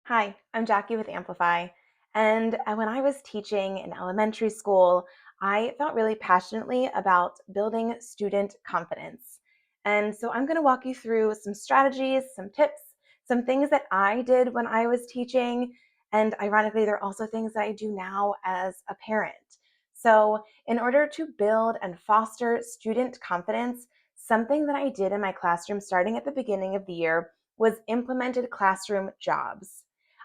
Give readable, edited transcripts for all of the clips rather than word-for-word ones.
Hi, I'm Jackie with Amplify. And when I was teaching in elementary school, I felt really passionately about building student confidence. And so I'm going to walk you through some strategies, some tips, some things that I did when I was teaching. And ironically, they're also things that I do now as a parent. So, in order to build and foster student confidence, something that I did in my classroom starting at the beginning of the year was implemented classroom jobs.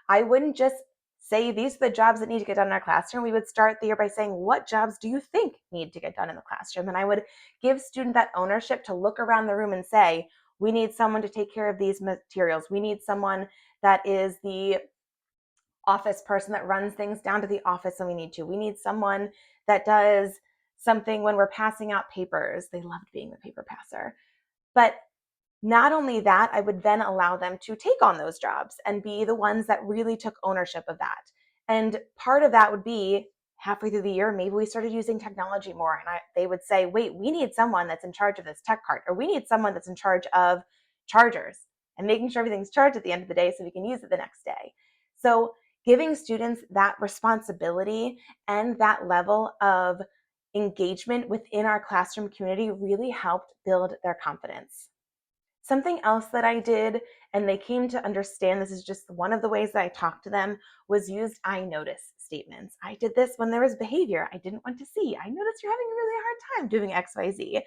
I wouldn't just say these are the jobs that need to get done in our classroom. We would start the year by saying, what jobs do you think need to get done in the classroom? And I would give student that ownership to look around the room and say, we need someone to take care of these materials. We need someone that is the office person that runs things down to the office when we need to. We need someone that does something when we're passing out papers. They loved being the paper passer. But not only that, I would then allow them to take on those jobs and be the ones that really took ownership of that. And part of that would be halfway through the year, maybe we started using technology more. And they would say, wait, we need someone that's in charge of this tech cart, or we need someone that's in charge of chargers and making sure everything's charged at the end of the day so we can use it the next day. So giving students that responsibility and that level of engagement within our classroom community really helped build their confidence. Something else that I did, and they came to understand this is just one of the ways that I talked to them, was used I notice statements. I did this when there was behavior I didn't want to see. I noticed you're having a really hard time doing XYZ.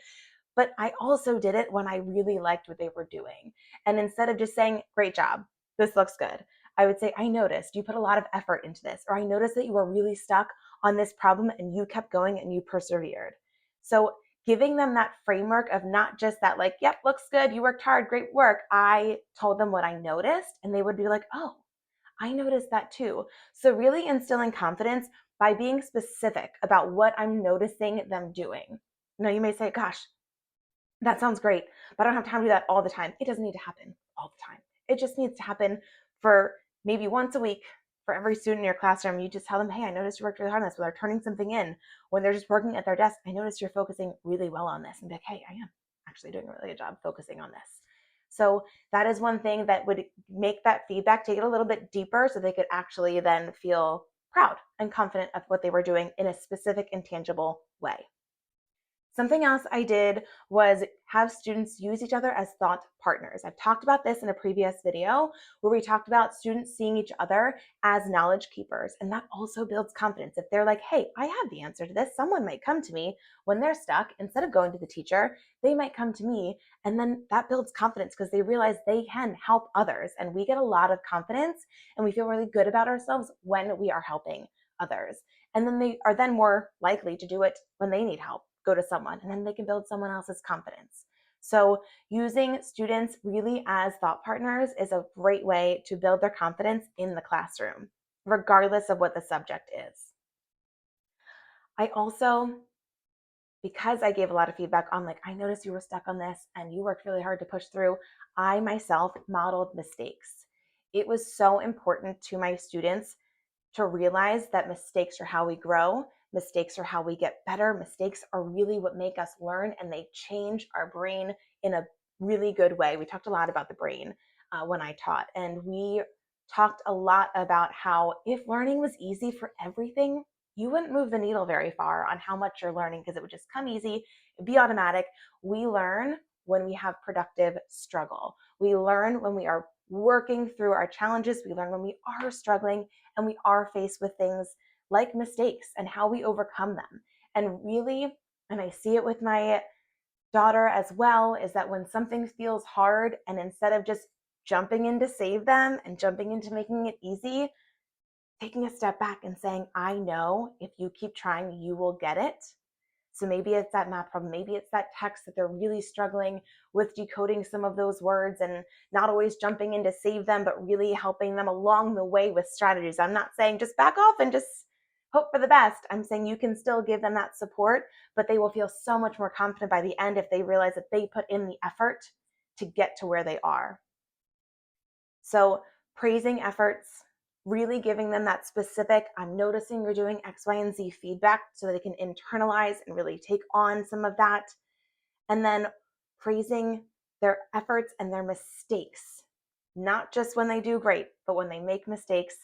But I also did it when I really liked what they were doing. And instead of just saying, great job, this looks good, I would say, I noticed you put a lot of effort into this, or I noticed that you were really stuck on this problem and you kept going and you persevered. So giving them that framework of not just that, like, yep, looks good, you worked hard, great work. I told them what I noticed, and they would be like, oh, I noticed that too. So really instilling confidence by being specific about what I'm noticing them doing. Now you may say, gosh, that sounds great, but I don't have time to do that all the time. It doesn't need to happen all the time. It just needs to happen for maybe once a week for every student in your classroom. You just tell them, hey, I noticed you worked really hard on this. When they're turning something in, when they're just working at their desk, I noticed you're focusing really well on this. And be like, hey, I am actually doing a really good job focusing on this. So that is one thing that would make that feedback take it a little bit deeper so they could actually then feel proud and confident of what they were doing in a specific and tangible way. Something else I did was have students use each other as thought partners. I've talked about this in a previous video where we talked about students seeing each other as knowledge keepers. And that also builds confidence. If they're like, hey, I have the answer to this, someone might come to me when they're stuck. Instead of going to the teacher, they might come to me. And then that builds confidence because they realize they can help others. And we get a lot of confidence and we feel really good about ourselves when we are helping others. And then they are then more likely to do it when they need help, go to someone, and then they can build someone else's confidence. So using students really as thought partners is a great way to build their confidence in the classroom, regardless of what the subject is. I also, because I gave a lot of feedback on, like, I noticed you were stuck on this and you worked really hard to push through, I myself modeled mistakes. It was so important to my students to realize that mistakes are how we grow, mistakes are how we get better, mistakes are really what make us learn, and they change our brain in a really good way. We talked a lot about the brain when I taught, and we talked a lot about how if learning was easy for everything, you wouldn't move the needle very far on how much you're learning because it would just come easy, it'd be automatic. We learn when we have productive struggle. We learn when we are working through our challenges. We learn when we are struggling and we are faced with things like mistakes and how we overcome them. And really, and I see it with my daughter as well, is that when something feels hard and instead of just jumping in to save them and jumping into making it easy, taking a step back and saying, I know if you keep trying, you will get it. So maybe it's that math problem. Maybe it's that text that they're really struggling with decoding some of those words and not always jumping in to save them, but really helping them along the way with strategies. I'm not saying just back off and just hope for the best. I'm saying you can still give them that support, but they will feel so much more confident by the end if they realize that they put in the effort to get to where they are. So praising efforts, really giving them that specific, I'm noticing you're doing X, Y, and Z feedback so that they can internalize and really take on some of that. And then praising their efforts and their mistakes. not just when they do great, but when they make mistakes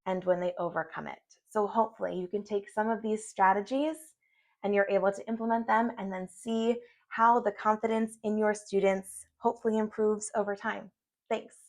and when they overcome it. So hopefully you can take some of these strategies and you're able to implement them and then see how the confidence in your students hopefully improves over time. Thanks.